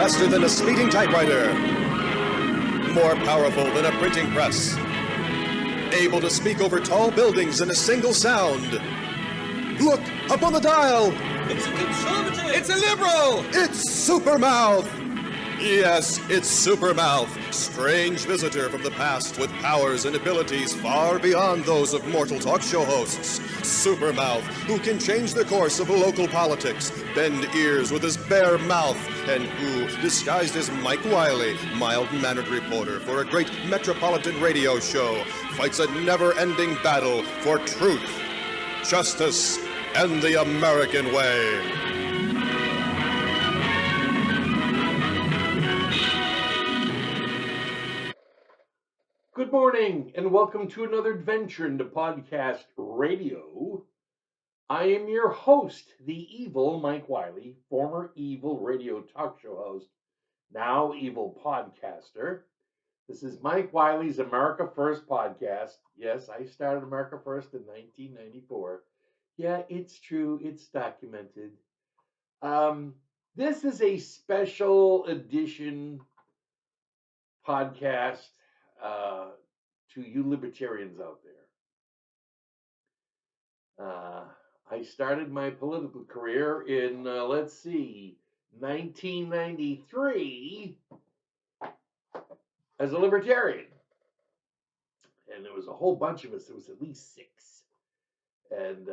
faster than a speeding typewriter, more powerful than a printing press, able to speak over tall buildings in a single sound. Look, up on the dial! It's a conservative! It's a liberal! It's Supermouth! Yes, it's Supermouth, strange visitor from the past with powers and abilities far beyond those of mortal talk show hosts. Supermouth, who can change the course of local politics, bend ears with his bare mouth, and who, disguised as Mike Wiley, mild-mannered reporter for a great metropolitan radio show, fights a never-ending battle for truth, justice, and the American way. Good morning, and welcome to another adventure into podcast radio. I am your host, the evil Mike Wiley, former evil radio talk show host, now evil podcaster. This is Mike Wiley's America First podcast. Yes, I started America First in 1994. Yeah, it's true. It's documented. This is a special edition podcast to you libertarians out there. I started my political career in, 1993 as a libertarian. And there was a whole bunch of us. There was at least 6. And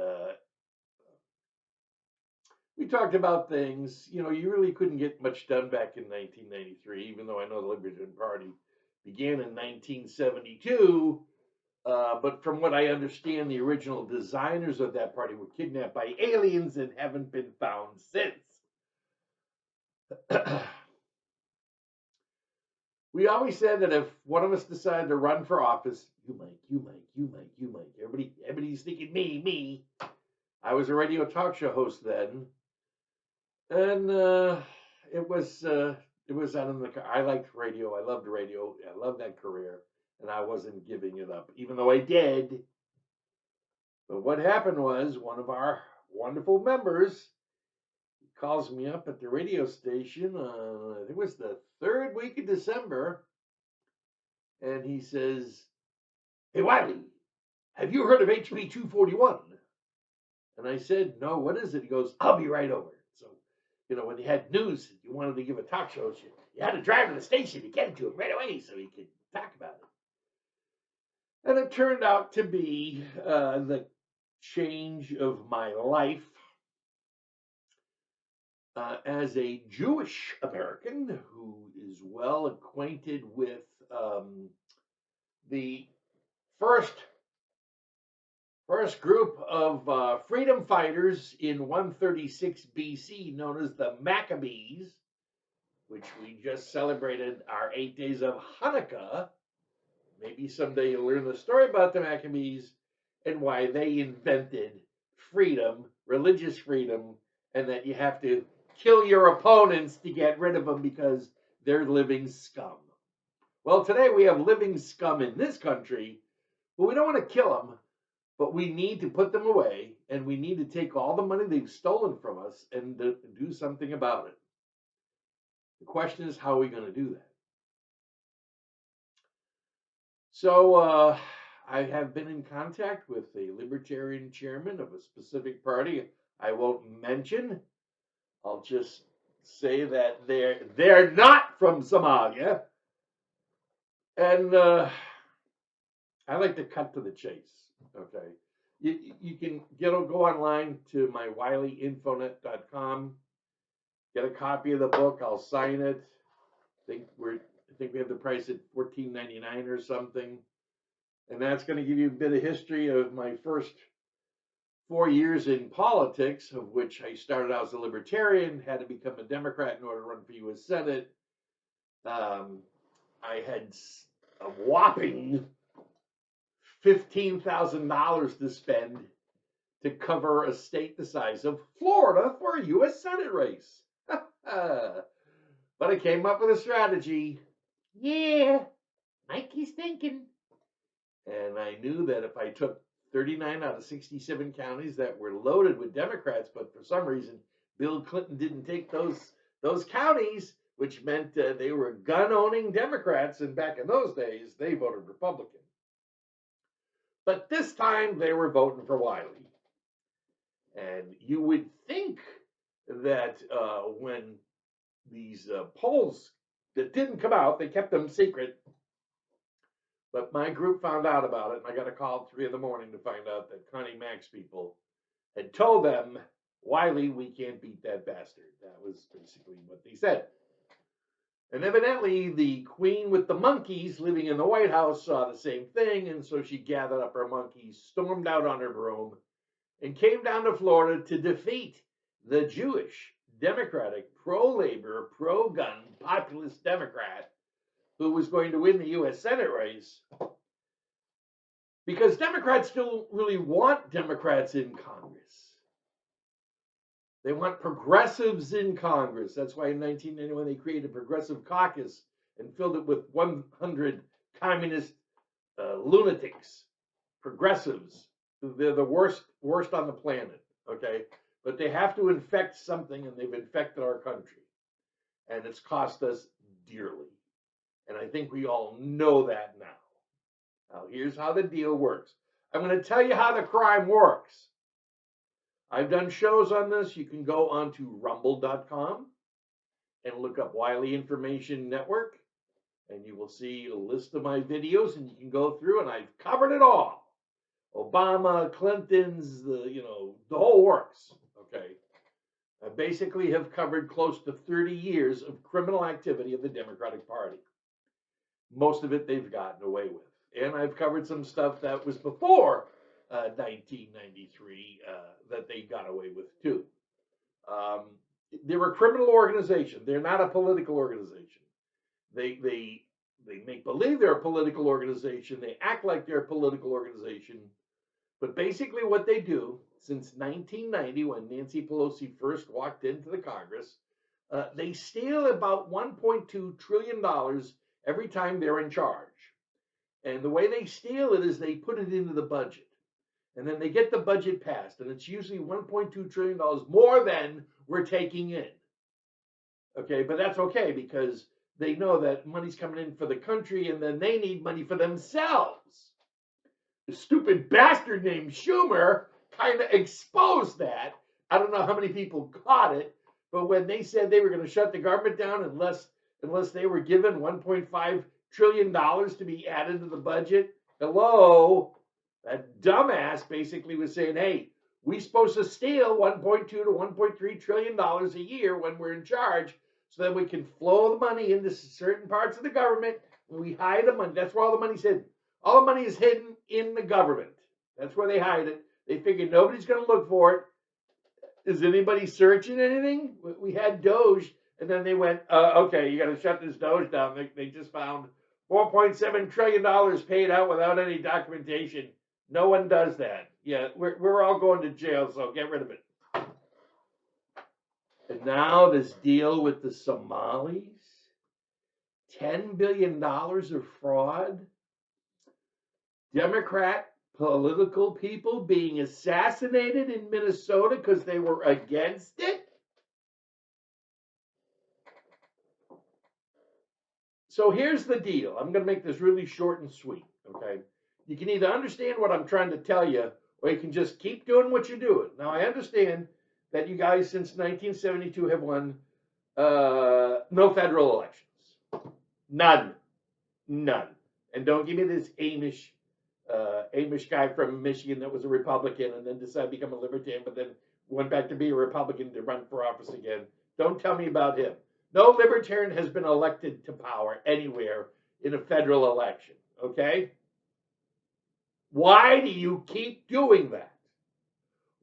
we talked about things. You know, you really couldn't get much done back in 1993, even though I know the Libertarian Party began in 1972, but from what I understand, the original designers of that party were kidnapped by aliens and haven't been found since. We always said that if one of us decided to run for office, you might. Everybody's thinking me. I was a radio talk show host then, and it was out in the. I liked radio. I loved radio. I loved that career, and I wasn't giving it up, even though I did. But what happened was one of our wonderful members calls me up at the radio station. I think it was the 3rd week of December, and he says, "Hey Wiley, have you heard of HB 241?" And I said, "No, what is it?" He goes, "I'll be right over." So, you know, when you had news, you wanted to give a talk show, you had to drive to the station to get it to him right away so he could talk about it. And it turned out to be the change of my life as a Jewish American who is well acquainted with the first group of freedom fighters in 136 BC, known as the Maccabees, which we just celebrated our 8 days of Hanukkah. Maybe someday you'll learn the story about the Maccabees and why they invented freedom, religious freedom, and that you have to kill your opponents to get rid of them because they're living scum. Well, today we have living scum in this country, but we don't want to kill them. But we need to put them away, and we need to take all the money they've stolen from us and do something about it. The question is, how are we going to do that? So I have been in contact with the Libertarian chairman of a specific party I won't mention. I'll just say that they're not from Somalia. And I like to cut to the chase. Okay, you can go online to my wileyinfonet.com, get a copy of the book. I'll sign it. I think we have the price at $14.99 or something, and that's going to give you a bit of history of my first 4 years in politics, of which I started out as a libertarian, had to become a Democrat in order to run for U.S. Senate. I had a whopping $15,000 to spend to cover a state the size of Florida for a U.S. Senate race. But I came up with a strategy. Yeah, Mikey's thinking. And I knew that if I took 39 out of 67 counties that were loaded with Democrats, but for some reason Bill Clinton didn't take those counties, which meant they were gun-owning Democrats, and back in those days, they voted Republican. But this time, they were voting for Wiley. And you would think that when these polls that didn't come out, they kept them secret, but my group found out about it, and I got a call at 3 in the morning to find out that Connie Mack's people had told them, Wiley, we can't beat that bastard. That was basically what they said. And evidently, the queen with the monkeys living in the White House saw the same thing, and so she gathered up her monkeys, stormed out on her broom, and came down to Florida to defeat the Jewish, Democratic, pro-labor, pro-gun, populist Democrat who was going to win the U.S. Senate race, because Democrats don't really want Democrats in Congress. They want progressives in Congress. That's why in 1991 they created a progressive caucus and filled it with 100 communist lunatics, progressives. They're the worst on the planet, okay? But they have to infect something, and they've infected our country. And it's cost us dearly. And I think we all know that now. Now, here's how the deal works. I'm going to tell you how the crime works. I've done shows on this. You can go onto rumble.com and look up Wiley Information Network, and you will see a list of my videos, and you can go through, and I've covered it all. Obama, Clinton's, the whole works, okay? I basically have covered close to 30 years of criminal activity of the Democratic Party. Most of it they've gotten away with. And I've covered some stuff that was before 1993 that they got away with too. They're a criminal organization. They're not a political organization. They make believe they're a political organization. They act like they're a political organization. But basically what they do, since 1990, when Nancy Pelosi first walked into the Congress, they steal about $1.2 trillion every time they're in charge. And the way they steal it is they put it into the budget. And then they get the budget passed. And it's usually $1.2 trillion more than we're taking in. Okay, but that's okay because they know that money's coming in for the country and then they need money for themselves. The stupid bastard named Schumer kind of exposed that. I don't know how many people caught it, but when they said they were going to shut the government down unless they were given $1.5 trillion to be added to the budget, hello, that dumbass basically was saying, hey, we're supposed to steal $1.2 to $1.3 trillion a year when we're in charge so that we can flow the money into certain parts of the government and we hide the money. That's where all the money's hidden. All the money is hidden in the government. That's where they hide it. They figured nobody's going to look for it. Is anybody searching anything? We had Doge, and then they went, okay, you got to shut this Doge down. They just found $4.7 trillion paid out without any documentation. No one does that. Yeah, we're all going to jail, so get rid of it. And now this deal with the Somalis, $10 billion of fraud. Democrat political people being assassinated in Minnesota because they were against it. So here's the deal. I'm going to make this really short and sweet, okay? You can either understand what I'm trying to tell you, or you can just keep doing what you're doing. Now, I understand that you guys since 1972 have won no federal elections. None. And don't give me this Amish guy from Michigan that was a Republican and then decided to become a Libertarian, but then went back to be a Republican to run for office again. Don't tell me about him. No Libertarian has been elected to power anywhere in a federal election, okay? Why do you keep doing that?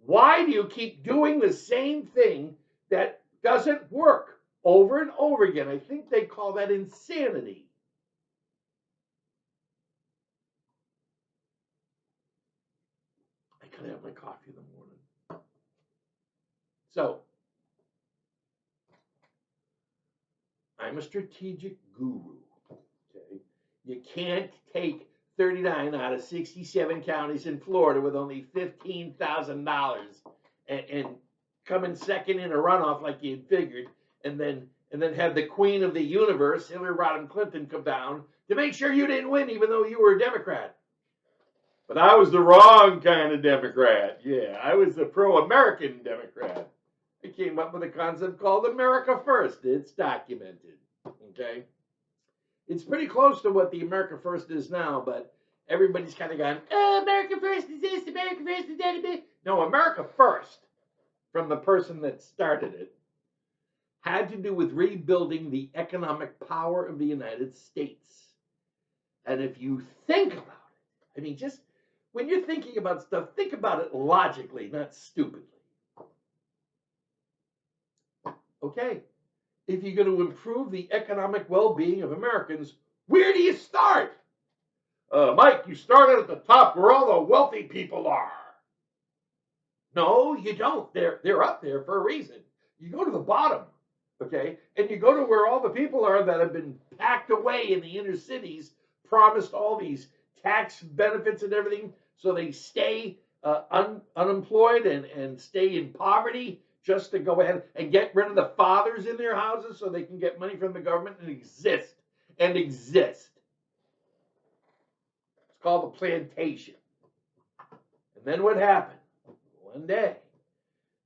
Why do you keep doing the same thing that doesn't work over and over again? I think they call that insanity. I gotta have my coffee in the morning. So, I'm a strategic guru, okay? You can't take 39 out of 67 counties in Florida with only $15,000 and come in second in a runoff like you had figured, and then and then had the queen of the universe, Hillary Rodham Clinton, come down to make sure you didn't win, even though you were a Democrat. But I was the wrong kind of Democrat. Yeah, I was the pro-American Democrat. I came up with a concept called America First. It's documented, okay? It's pretty close to what the America First is now, but everybody's kind of gone, oh, America First is this, America First is that. No, America First, from the person that started it, had to do with rebuilding the economic power of the United States. And if you think about it, I mean, just when you're thinking about stuff, think about it logically, not stupidly. Okay, if you're going to improve the economic well-being of Americans, where do you start? Mike, you started at the top where all the wealthy people are. No, you don't. They're up there for a reason. You go to the bottom, okay, and you go to where all the people are that have been packed away in the inner cities, promised all these tax benefits and everything, so they stay unemployed and stay in poverty just to go ahead and get rid of the fathers in their houses so they can get money from the government and exist. It's called the plantation. And then what happened? One day,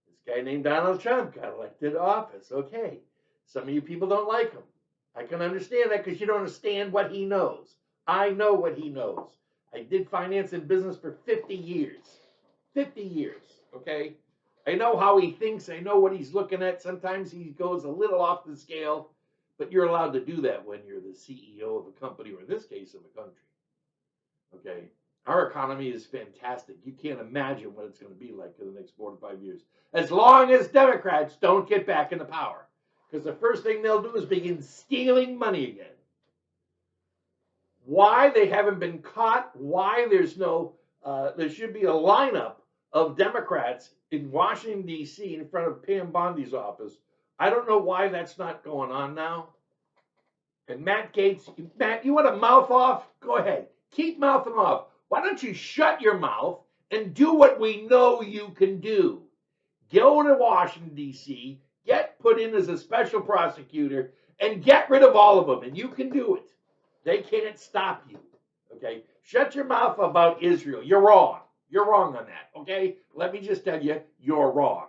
this guy named Donald Trump got elected to office. Okay, some of you people don't like him. I can understand that because you don't understand what he knows. I know what he knows. I did finance and business for 50 years. 50 years, okay? I know how he thinks. I know what he's looking at. Sometimes he goes a little off the scale, but you're allowed to do that when you're the CEO of a company, or in this case, of a country, okay? Our economy is fantastic. You can't imagine what it's going to be like in the next 4 to 5 years, as long as Democrats don't get back into power, because the first thing they'll do is begin stealing money again. Why they haven't been caught, why there's no, there should be a lineup of Democrats in Washington, D.C. in front of Pam Bondi's office. I don't know why that's not going on now. And Matt Gaetz, Matt, you want to mouth off? Go ahead. Keep mouthing off. Why don't you shut your mouth and do what we know you can do? Go to Washington, D.C., get put in as a special prosecutor, and get rid of all of them, and you can do it. They can't stop you, okay? Shut your mouth about Israel. You're wrong. You're wrong on that, okay? Let me just tell you, you're wrong.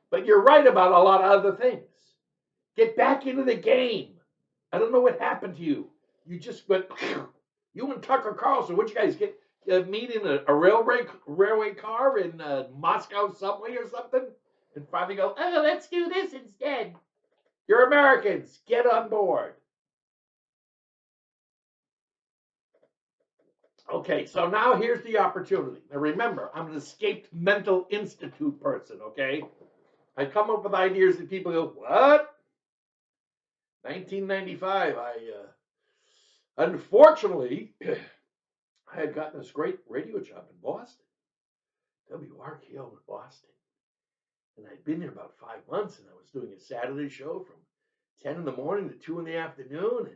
But you're right about a lot of other things. Get back into the game. I don't know what happened to you. You just went, you and Tucker Carlson, what you guys get, meet in a railway car in Moscow subway or something? And finally go, oh, let's do this instead. You're Americans. Get on board. Okay, so now here's the opportunity. Now remember, I'm an escaped mental institute person, okay? I come up with ideas and people go, what? 1995, unfortunately, I had gotten this great radio job in Boston, WRKO in Boston. And I'd been there about 5 months, and I was doing a Saturday show from 10 in the morning to 2 in the afternoon.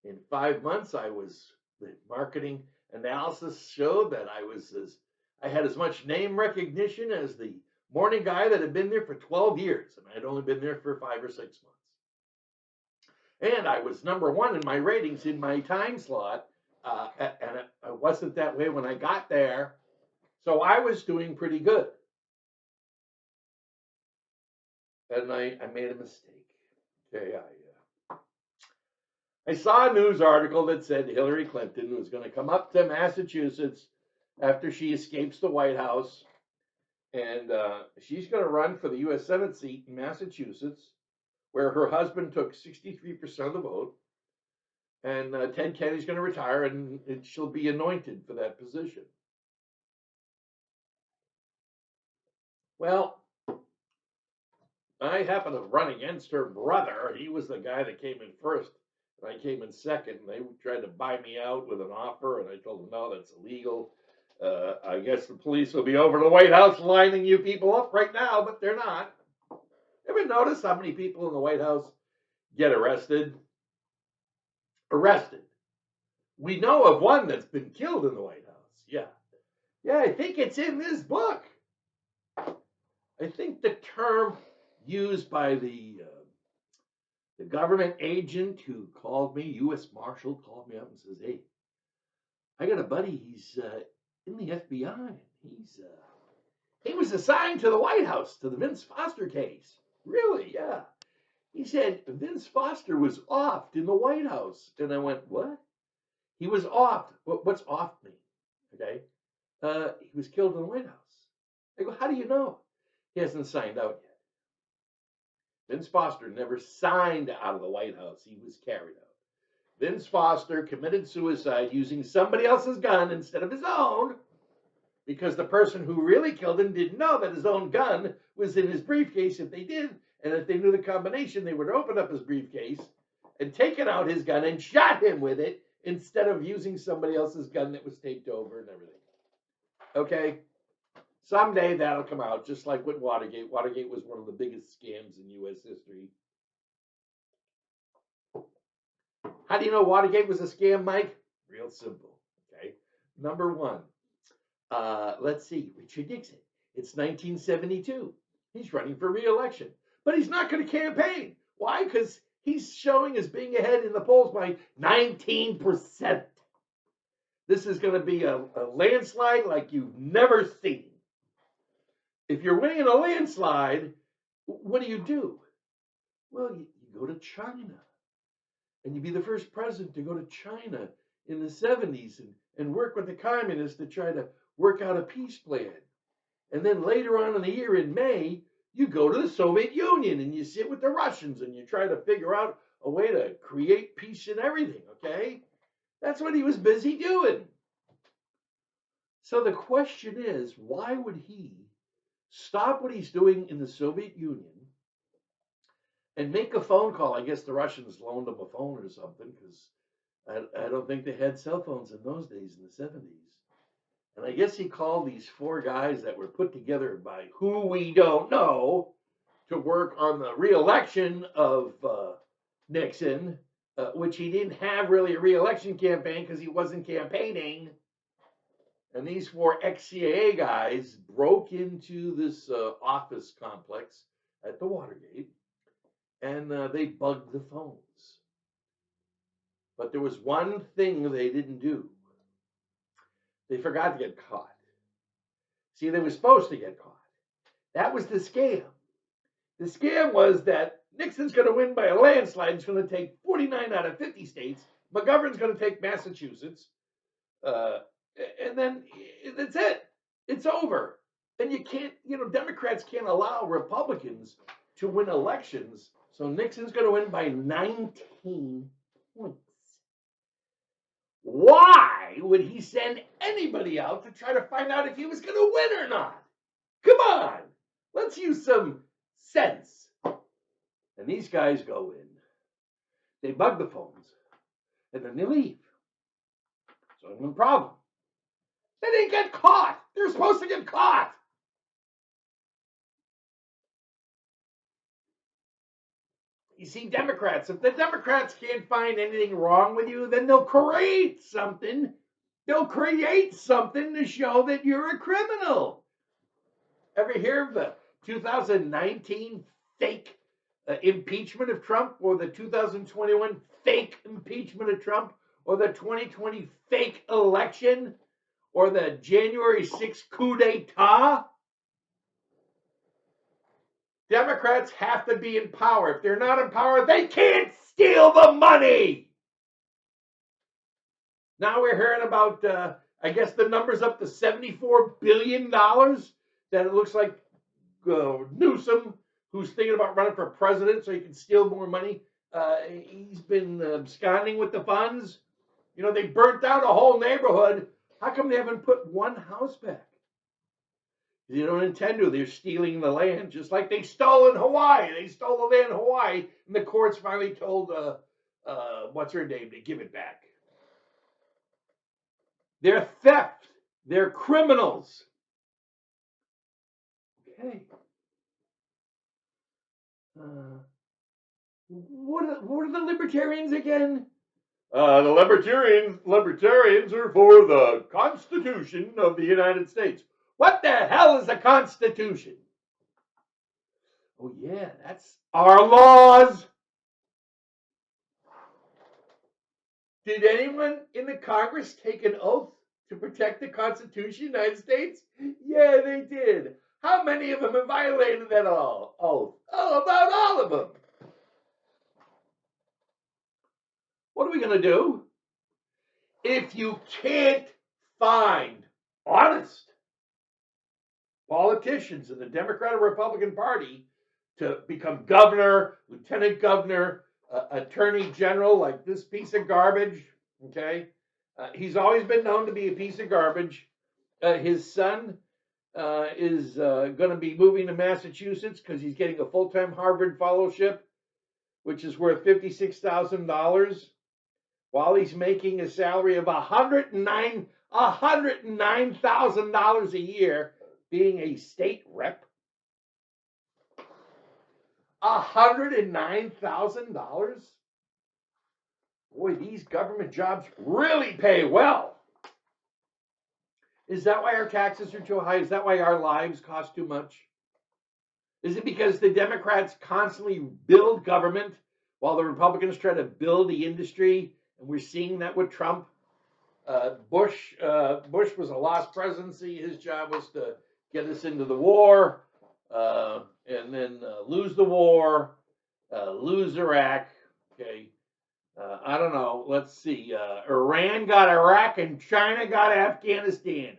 And in 5 months, the marketing analysis showed that I had as much name recognition as the morning guy that had been there for 12 years. And I had only been there for 5 or 6 months. And I was #1 in my ratings in my time slot. And it wasn't that way when I got there. So I was doing pretty good. And I made a mistake. Okay, I saw a news article that said Hillary Clinton was going to come up to Massachusetts after she escapes the White House, and she's going to run for the U.S. Senate seat in Massachusetts, where her husband took 63% of the vote, and Ted Kennedy's going to retire, and she'll be anointed for that position. Well, I happened to run against her brother. He was the guy that came in first. And I came in second, and they tried to buy me out with an offer, and I told them, no, that's illegal. I guess the police will be over to the White House lining you people up right now, but they're not. Ever notice how many people in the White House get arrested? Arrested. We know of one that's been killed in the White House. Yeah. Yeah, I think it's in this book. I think the term used by the The government agent who called me, U.S. Marshal, called me up and says, "Hey, I got a buddy. He's in the FBI. He was assigned to the White House to the Vince Foster case." Really? Yeah. He said Vince Foster was offed in the White House, and I went, "What?" He was offed. What's offed mean? Okay. He was killed in the White House. I go, "How do you know?" He hasn't signed out yet. Vince Foster never signed out of the White House. He was carried out. Vince Foster committed suicide using somebody else's gun instead of his own, because the person who really killed him didn't know that his own gun was in his briefcase. If they did, and if they knew the combination, they would open up his briefcase and taken out his gun and shot him with it instead of using somebody else's gun that was taped over and everything. Okay? Someday that'll come out, just like with Watergate. Watergate was one of the biggest scams in U.S. history. How do you know Watergate was a scam, Mike? Real simple. Okay. Number one, let's see, Richard Nixon. It's 1972. He's running for re-election, but he's not going to campaign. Why? Because he's showing as being ahead in the polls by 19%. This is going to be a landslide like you've never seen. If you're winning in a landslide, what do? Well, you go to China. And you'd be the first president to go to China in the 70s and work with the communists to try to work out a peace plan. And then later on in the year, in May, you go to the Soviet Union and you sit with the Russians and you try to figure out a way to create peace and everything, okay? That's what he was busy doing. So the question is, why would he stop what he's doing in the Soviet Union and make a phone call? I guess the Russians loaned him a phone or something, because I don't think they had cell phones in those days in the 70s. And I guess he called these four guys that were put together by who we don't know to work on the re-election of Nixon, which he didn't have really a re-election campaign because he wasn't campaigning. And these four ex-CIA guys broke into this office complex at the Watergate, and they bugged the phones. But there was one thing they didn't do. They forgot to get caught. See, they were supposed to get caught. That was the scam. The scam was that Nixon's going to win by a landslide. It's going to take 49 out of 50 states. McGovern's going to take Massachusetts. And then that's it. It's over. And you can't, Democrats can't allow Republicans to win elections. So Nixon's going to win by 19 points. Why would he send anybody out to try to find out if he was going to win or not? Come on. Let's use some sense. And these guys go in. They bug the phones. And then they leave. So no problem. They didn't get caught. They're supposed to get caught. You see, Democrats, if the Democrats can't find anything wrong with you, then they'll create something. They'll create something to show that you're a criminal. Ever hear of the 2019 fake impeachment of Trump, or the 2021 fake impeachment of Trump, or the 2020 fake election, or the January 6th coup d'etat? Democrats have to be in power. If they're not in power, they can't steal the money. Now we're hearing about, I guess the number's up to $74 billion that it looks like Newsom, who's thinking about running for president so he can steal more money, he's been absconding with the funds. They burnt down a whole neighborhood. How come they haven't put one house back? They don't intend to. They're stealing the land, just like they stole in Hawaii. They stole the land in Hawaii, and the courts finally told, what's her name, to give it back. They're theft. They're criminals. Okay. What are the libertarians again? The libertarians are for the Constitution of the United States. What the hell is a Constitution? Oh yeah, that's our laws. Did anyone in the Congress take an oath to protect the Constitution of the United States? Yeah, they did. How many of them have violated that oath? Oh, about all of them. What are we going to do if you can't find honest politicians in the Democrat or Republican Party to become governor, lieutenant governor, attorney general, like this piece of garbage? Okay. He's always been known to be a piece of garbage. His son is going to be moving to Massachusetts because he's getting a full-time Harvard fellowship, which is worth $56,000, while he's making a salary of $109,000 a year being a state rep. $109,000? Boy, these government jobs really pay well. Is that why our taxes are too high? Is that why our lives cost too much? Is it because the Democrats constantly build government while the Republicans try to build the industry? And we're seeing that with Trump. Bush was a lost presidency. His job was to get us into the war, and then lose the war, lose Iraq. Okay. I don't know. Let's see. Iran got Iraq and China got Afghanistan.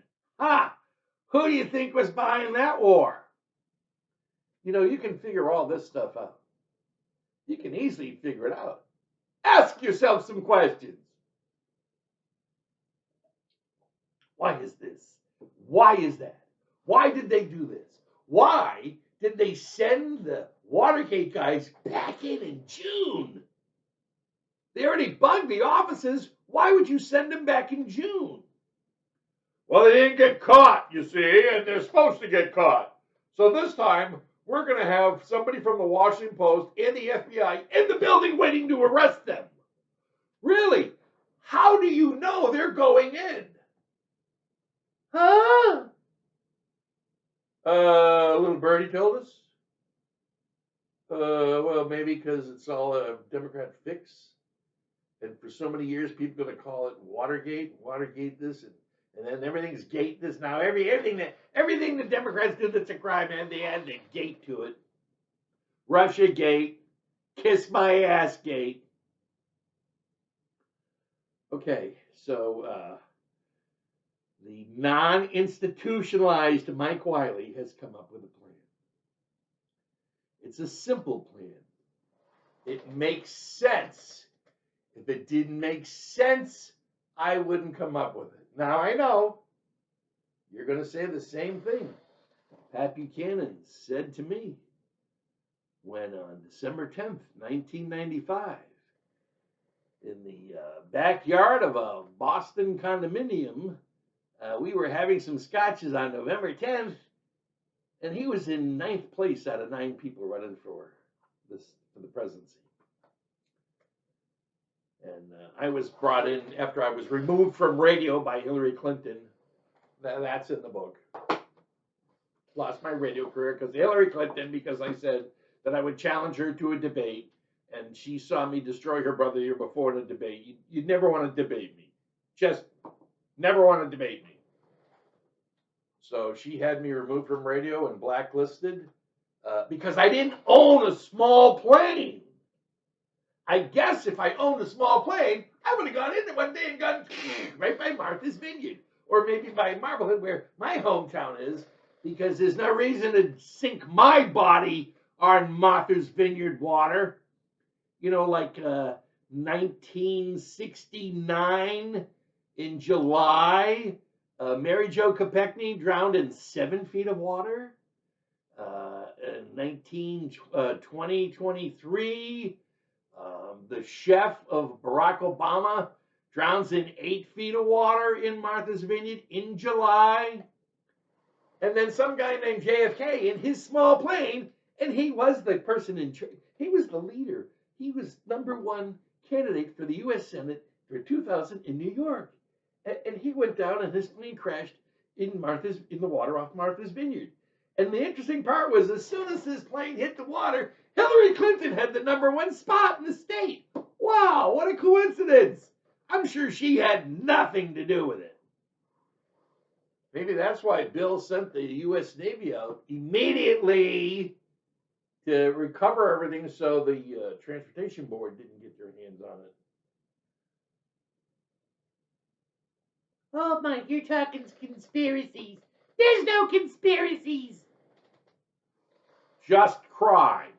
Who do you think was buying that war? You know, you can figure all this stuff out. You can easily figure it out. Ask yourself some questions. Why is this? Why is that? Why did they do this? Why did they send the Watergate guys back in June? They already bugged the offices. Why would you send them back in June? Well, they didn't get caught, you see, and they're supposed to get caught. So this time, we're going to have somebody from the Washington Post and the FBI in the building waiting to arrest them. Really? How do you know they're going in? Huh? Little birdie told us. Well, maybe because it's all a Democrat fix. And for so many years, people are going to call it Watergate this, and then everything's gate this. Now, everything the Democrats do that's a crime, man, they add the gate to it. Russia gate, kiss my ass gate. Okay, so the non-institutionalized Mike Wiley has come up with a plan. It's a simple plan. It makes sense. If it didn't make sense, I wouldn't come up with it. Now, I know you're going to say the same thing Pat Buchanan said to me when on December 10th, 1995, in the backyard of a Boston condominium, we were having some scotches on November 10th, and he was in 9th place out of 9 people running for the presidency. And I was brought in after I was removed from radio by Hillary Clinton. That's in the book. Lost my radio career because Hillary Clinton, because I said that I would challenge her to a debate, and she saw me destroy her brother the year before in a debate. You'd never want to debate me. Just never want to debate me. So she had me removed from radio and blacklisted because I didn't own a small plane. I guess if I owned a small plane, I would have gone in there one day and gone right by Martha's Vineyard. Or maybe by Marblehead, where my hometown is, because there's no reason to sink my body on Martha's Vineyard water. You know, like 1969 in July, Mary Jo Kopechne drowned in 7 feet of water. In 2023, the chef of Barack Obama drowns in 8 feet of water in Martha's Vineyard in July. And then some guy named JFK in his small plane, and he was the person in charge. He was the leader. He was #1 candidate for the U.S. Senate for 2000 in New York. And he went down and his plane crashed in the water off Martha's Vineyard. And the interesting part was, as soon as this plane hit the water, Hillary Clinton had the #1 spot in the state. Wow, what a coincidence. I'm sure she had nothing to do with it. Maybe that's why Bill sent the U.S. Navy out immediately to recover everything so the Transportation Board didn't get their hands on it. Oh, Mike, you're talking conspiracies. There's no conspiracies. Just crime.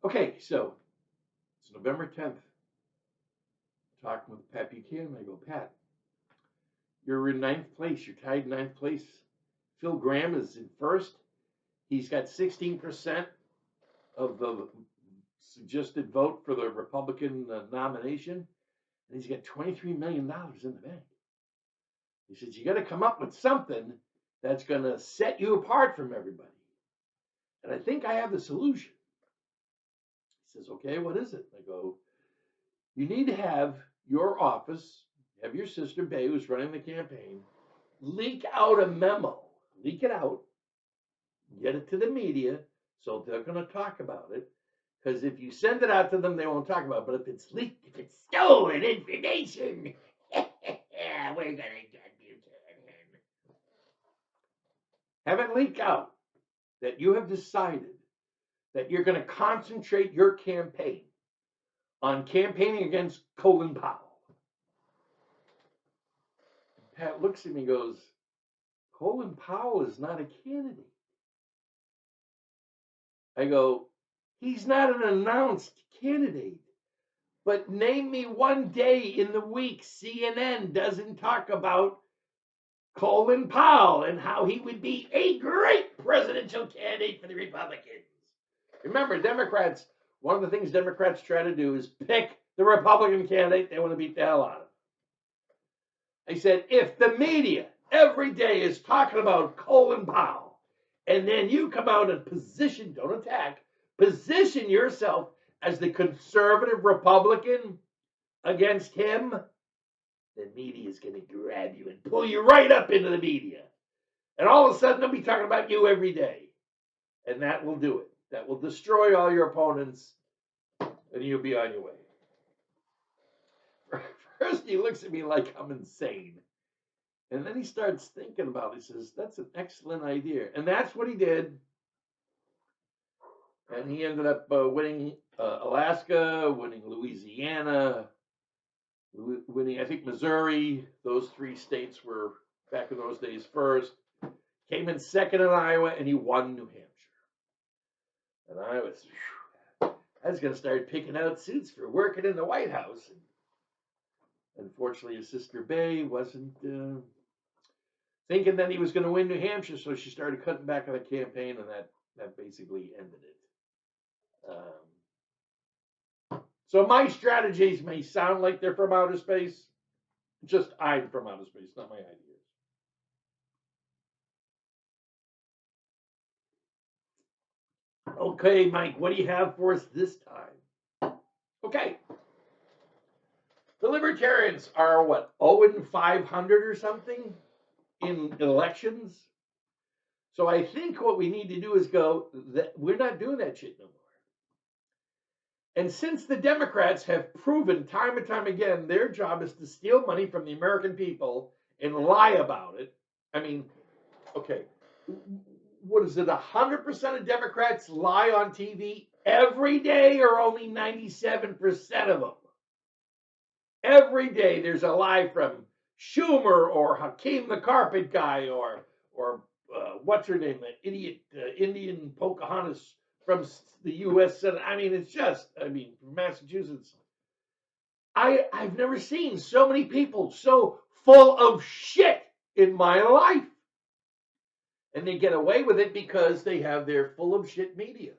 Okay, so it's November 10th. Talking with Pat Buchanan. I go, Pat, you're in 9th place. You're tied 9th place. Phil Graham is in 1st. He's got 16% of the suggested vote for the Republican nomination. And he's got $23 million in the bank. He says, you got to come up with something that's going to set you apart from everybody. And I think I have the solution. He says, okay, what is it? I go, you need to have your office, have your sister Bay, who's running the campaign, leak out a memo. Leak it out. Get it to the media so they're going to talk about it. Because if you send it out to them, they won't talk about it. But if it's leaked, if it's stolen information, we're going to get Buchanan. Have it leak out that you have decided that you're going to concentrate your campaign on campaigning against Colin Powell. Pat looks at me and goes, Colin Powell is not a candidate. I go, he's not an announced candidate. But name me one day in the week CNN doesn't talk about Colin Powell and how he would be a great presidential candidate for the Republicans. Remember, Democrats, one of the things Democrats try to do is pick the Republican candidate they want to beat the hell out of. I said, if the media every day is talking about Colin Powell, and then you come out and position, don't attack, position yourself as the conservative Republican against him, the media is going to grab you and pull you right up into the media. And all of a sudden, they'll be talking about you every day. And that will do it. That will destroy all your opponents, and you'll be on your way. First, he looks at me like I'm insane. And then he starts thinking about it. He says, that's an excellent idea. And that's what he did. And he ended up winning Alaska, winning Louisiana, winning, I think, Missouri. Those 3 states were, back in those days, first. Came in 2nd in Iowa, and he won New Hampshire. And I was going to start picking out suits for working in the White House. And unfortunately, his sister Bay wasn't thinking that he was going to win New Hampshire, so she started cutting back on the campaign, and that basically ended it. So my strategies may sound like they're from outer space. Just I'm from outer space, not my ideas. Okay, Mike, what do you have for us this time? Okay. The Libertarians are, what, 0-500 or something in elections? So I think what we need to do is go, that we're not doing that shit no more. And since the Democrats have proven time and time again their job is to steal money from the American people and lie about it, I mean, okay, what is it, 100% of Democrats lie on TV every day, or only 97% of them? Every day there's a lie from Schumer or Hakeem the Carpet Guy or what's her name, that idiot Indian Pocahontas from the U.S. Senate. I mean, it's just, from Massachusetts. I've never seen so many people so full of shit in my life. And they get away with it because they have their full of shit media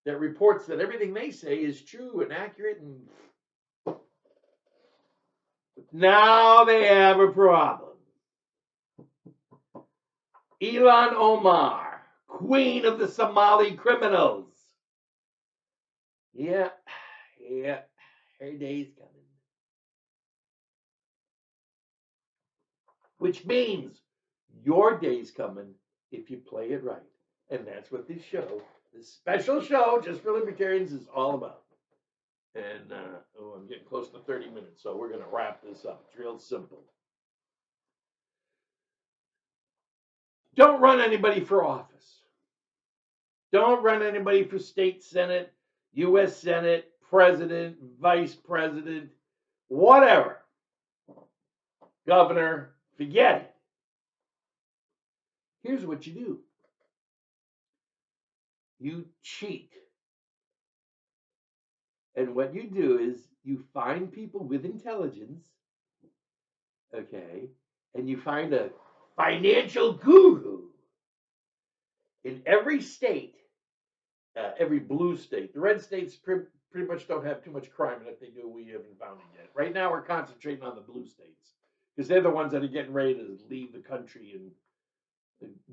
that reports that everything they say is true and accurate. And now they have a problem. Ilhan Omar, queen of the Somali criminals. Yeah, her day's coming. Which means your day's coming if you play it right. And that's what this show, this special show just for libertarians, is all about. And I'm getting close to 30 minutes, so we're going to wrap this up. It's real simple. Don't run anybody for office. Don't run anybody for state senate, U.S. Senate, president, vice president, whatever. Governor, forget it. Here's what you do. You cheat. And what you do is you find people with intelligence, okay, and you find a financial guru in every state, every blue state. The red states pretty much don't have too much crime, and if they do, we haven't found it yet. Right now, we're concentrating on the blue states because they're the ones that are getting ready to leave the country, and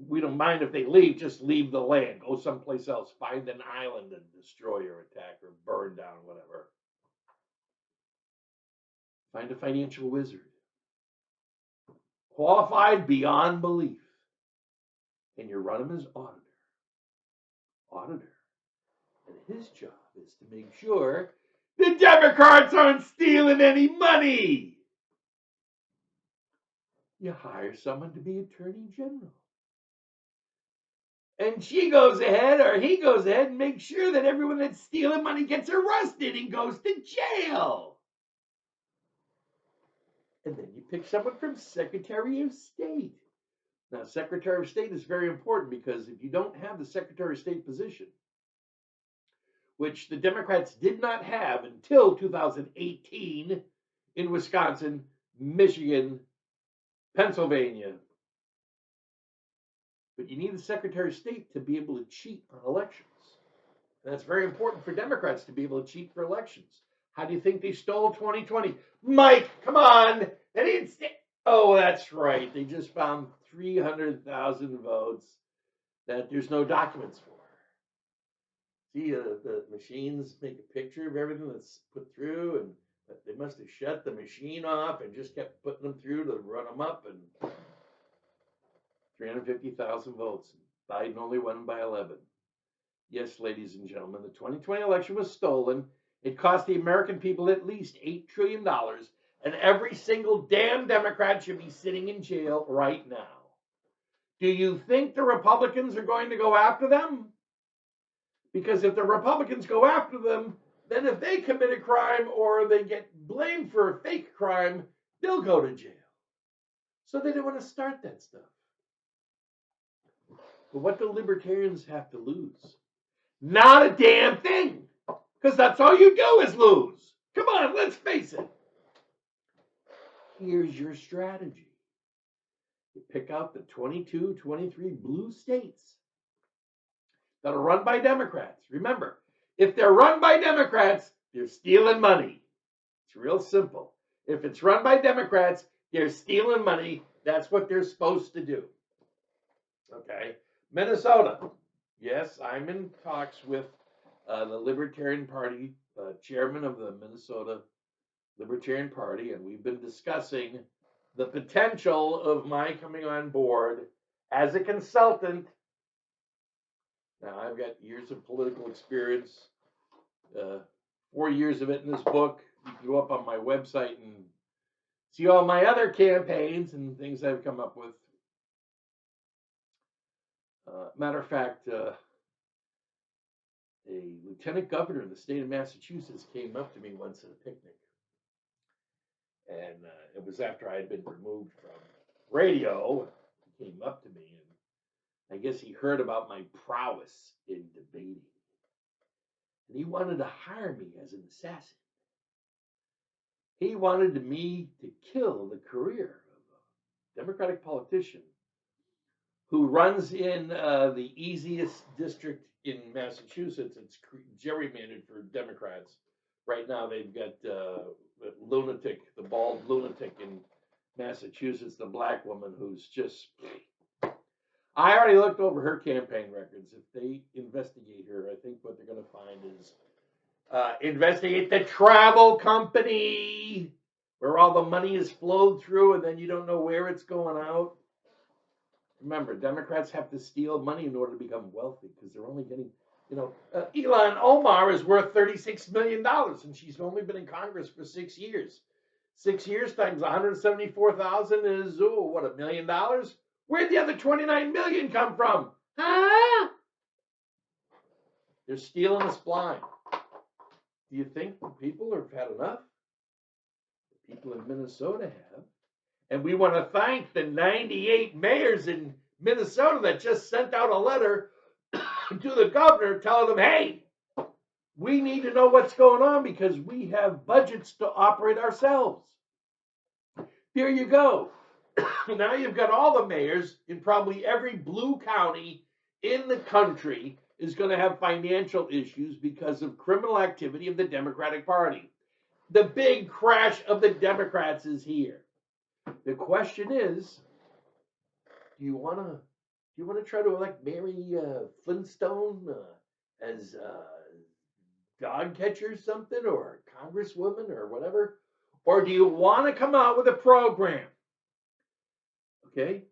we don't mind if they leave, just leave the land, go someplace else, find an island and destroy or attack or burn down, whatever. Find a financial wizard, qualified beyond belief, and you run him as auditor. And his job is to make sure the Democrats aren't stealing any money. You hire someone to be Attorney General. And she goes ahead, or he goes ahead, and makes sure that everyone that's stealing money gets arrested and goes to jail. And then you pick someone from Secretary of State. Now, Secretary of State is very important because if you don't have the Secretary of State position, which the Democrats did not have until 2018 in Wisconsin, Michigan, Pennsylvania. But you need the Secretary of State to be able to cheat on elections. And that's very important for Democrats to be able to cheat for elections. How do you think they stole 2020? Mike, come on. They didn't Oh, that's right. They just found 300,000 votes that there's no documents for. See, the machines make a picture of everything that's put through, and they must have shut the machine off and just kept putting them through to run them up, and 350,000 votes. Biden only won by 11. Yes, ladies and gentlemen, the 2020 election was stolen. It cost the American people at least $8 trillion, and every single damn Democrat should be sitting in jail right now. Do you think the Republicans are going to go after them? Because if the Republicans go after them, then if they commit a crime or they get blamed for a fake crime, they'll go to jail. So they don't want to start that stuff. But what do libertarians have to lose? Not a damn thing. Because that's all you do is lose. Come on, let's face it. Here's your strategy. You pick out the 22, 23 blue states that are run by Democrats. Remember, if they're run by Democrats, they're stealing money. It's real simple. If it's run by Democrats, they're stealing money. That's what they're supposed to do. Okay. Minnesota. Yes, I'm in talks with the Libertarian Party, chairman of the Minnesota Libertarian Party, and we've been discussing the potential of my coming on board as a consultant. Now, I've got years of political experience, 4 years of it in this book. You can go up on my website and see all my other campaigns and things I've come up with. Matter of fact, a lieutenant governor in the state of Massachusetts came up to me once at a picnic. And it was after I had been removed from radio. He came up to me, and I guess he heard about my prowess in debating. And he wanted to hire me as an assassin. He wanted me to kill the career of a Democratic politician who runs in the easiest district in Massachusetts. It's gerrymandered for Democrats. Right now, they've got the lunatic, the bald lunatic in Massachusetts, the black woman who's just... I already looked over her campaign records. If they investigate her, I think what they're going to find is investigate the travel company where all the money is flowed through and then you don't know where it's going out. Remember, Democrats have to steal money in order to become wealthy because they're only getting Ilhan Omar is worth $36 million, and she's only been in Congress for 6 years. 6 years times 174,000 is, what, $1 million? Where'd the other 29 million come from? Huh? They're stealing us blind. Do you think the people have had enough? The people in Minnesota have. And we want to thank the 98 mayors in Minnesota that just sent out a letter to the governor telling them, hey, we need to know what's going on because we have budgets to operate ourselves. Here you go. Now you've got all the mayors in probably every blue county in the country is going to have financial issues because of criminal activity of the Democratic Party. The big crash of the Democrats is here. The question is, do you want to try to elect Mary Flintstone as dog catcher or something, or congresswoman or whatever? Or do you want to come out with a program? Okay,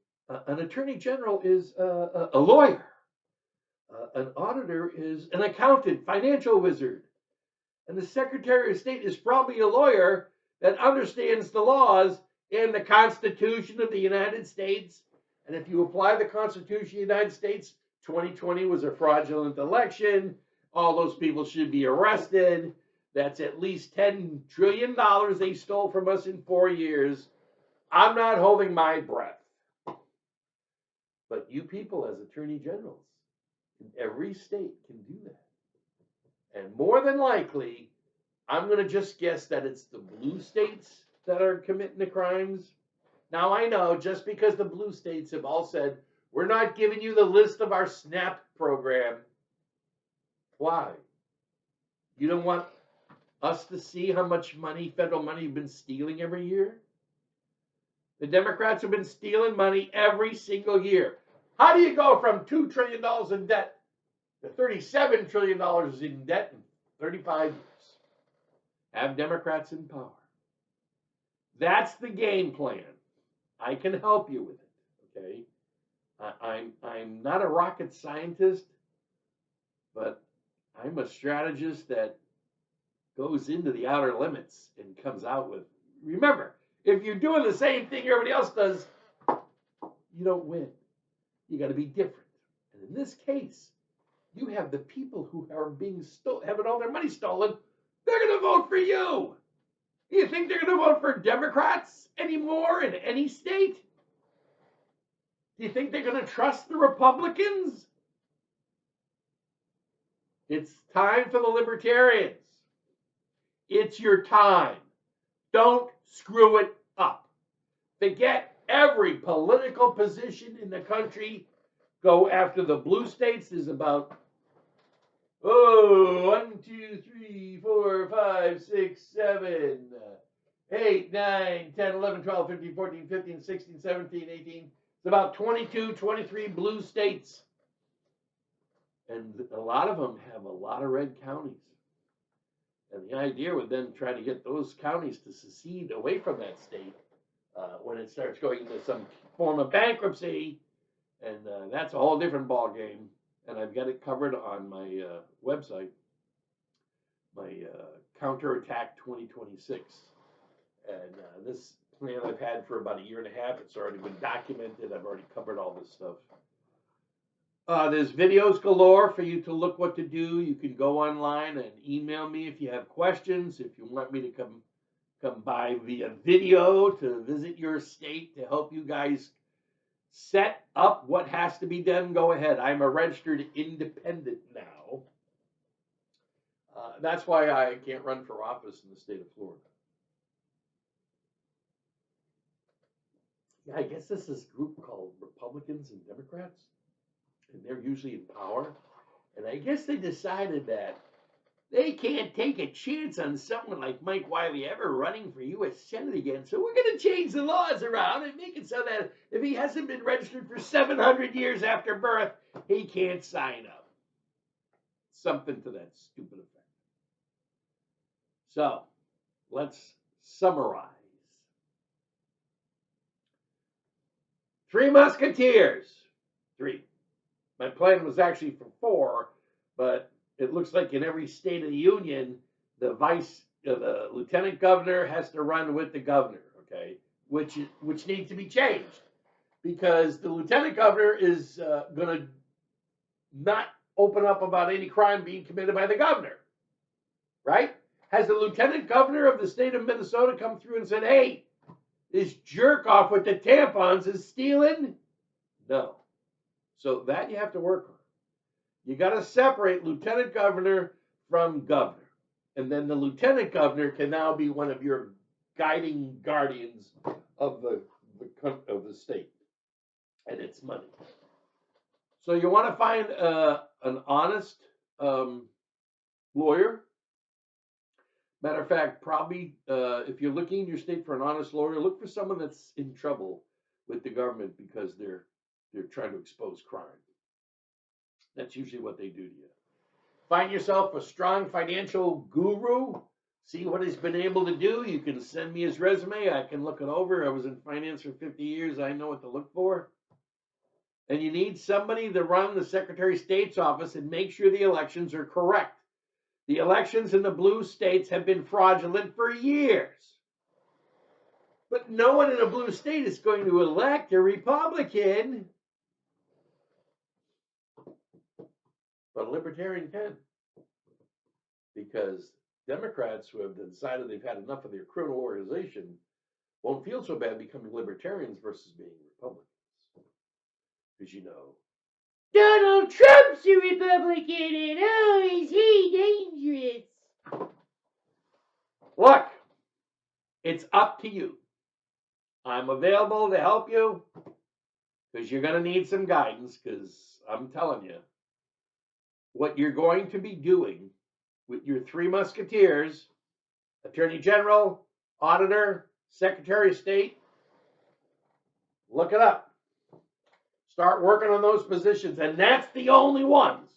an attorney general is a lawyer. An auditor is an accountant, financial wizard. And the Secretary of State is probably a lawyer that understands the laws and the Constitution of the United States. And if you apply the Constitution of the United States, 2020 was a fraudulent election. All those people should be arrested. That's at least $10 trillion they stole from us in 4 years. I'm not holding my breath. But you people as attorney generals in every state can do that. And more than likely, I'm going to just guess that it's the blue states that are committing the crimes. Now, I know just because the blue states have all said, we're not giving you the list of our SNAP program. Why? You don't want us to see how much money, federal money, you've been stealing every year? The Democrats have been stealing money every single year. How do you go from $2 trillion in debt to $37 trillion in debt in 35 years? Have Democrats in power. That's the game plan. I can help you with it, okay? I'm not a rocket scientist, but I'm a strategist that goes into the outer limits and comes out with. Remember, if you're doing the same thing everybody else does, you don't win. You got to be different. And in this case, you have the people who are having all their money stolen. They're going to vote for you. You think they're going to vote for Democrats anymore in any state? Do you think they're going to trust the Republicans? It's time for the Libertarians. It's your time. Don't screw it up. Forget every political position in the country. Go after the blue states. There's about 1, 2, 3, 4, 5, 6, 7, 8, 9, 10, 11, 12, 13, 14, 15, 16, 17, 18. It's about 22, 23 blue states. And a lot of them have a lot of red counties. And the idea would then try to get those counties to secede away from that state when it starts going into some form of bankruptcy. And that's a whole different ball game. And I've got it covered on my website, my Counterattack 2026. And this plan I've had for about 1.5 years. It's already been documented. I've already covered all this stuff. There's videos galore for you to look what to do. You can go online and email me if you have questions. If you want me to come by via video to visit your state to help you guys set up what has to be done, go ahead. I'm a registered independent now. That's why I can't run for office in the state of Florida. Yeah, I guess this is a group called Republicans and Democrats, and they're usually in power. And I guess they decided that they can't take a chance on someone like Mike Wiley ever running for U.S. Senate again. So we're going to change the laws around and make it so that if he hasn't been registered for 700 years after birth, he can't sign up. Something to that stupid effect. So let's summarize. Three Musketeers. 3. My plan was actually for 4, But it looks like in every state of the union, the lieutenant governor has to run with the governor, okay, which needs to be changed because the lieutenant governor is going to not open up about any crime being committed by the governor, right? Has the lieutenant governor of the state of Minnesota come through and said, hey, this jerk off with the tampons is stealing? No. So that you have to work on. You got to separate lieutenant governor from governor. And then the lieutenant governor can now be one of your guiding guardians of the state and its money. So you want to find an honest lawyer. Matter of fact, probably if you're looking in your state for an honest lawyer, look for someone that's in trouble with the government because they're trying to expose crime. That's usually what they do to you. Find yourself a strong financial guru. See what he's been able to do. You can send me his resume. I can look it over. I was in finance for 50 years. I know what to look for. And you need somebody to run the Secretary of State's office and make sure the elections are correct. The elections in the blue states have been fraudulent for years. But no one in a blue state is going to elect a Republican. But a Libertarian can. Because Democrats who have decided they've had enough of their criminal organization won't feel so bad becoming Libertarians versus being Republicans. Because you know, Donald Trump's a Republican and oh, is he dangerous? Look, it's up to you. I'm available to help you because you're going to need some guidance because I'm telling you, what you're going to be doing with your Three Musketeers, Attorney General, Auditor, Secretary of State, look it up. Start working on those positions, and that's the only ones.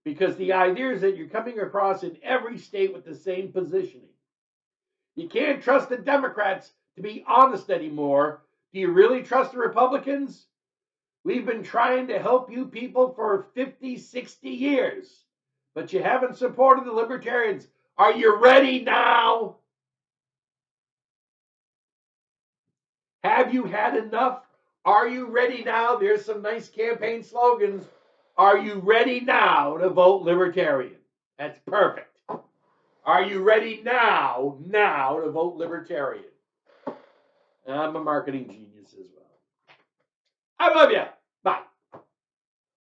Because the idea is that you're coming across in every state with the same positioning. You can't trust the Democrats to be honest anymore. Do you really trust the Republicans? We've been trying to help you people for 50, 60 years, but you haven't supported the Libertarians. Are you ready now? Have you had enough? Are you ready now? There's some nice campaign slogans. Are you ready now to vote Libertarian? That's perfect. Are you ready now to vote Libertarian? I'm a marketing genius as well. I love you. Bye.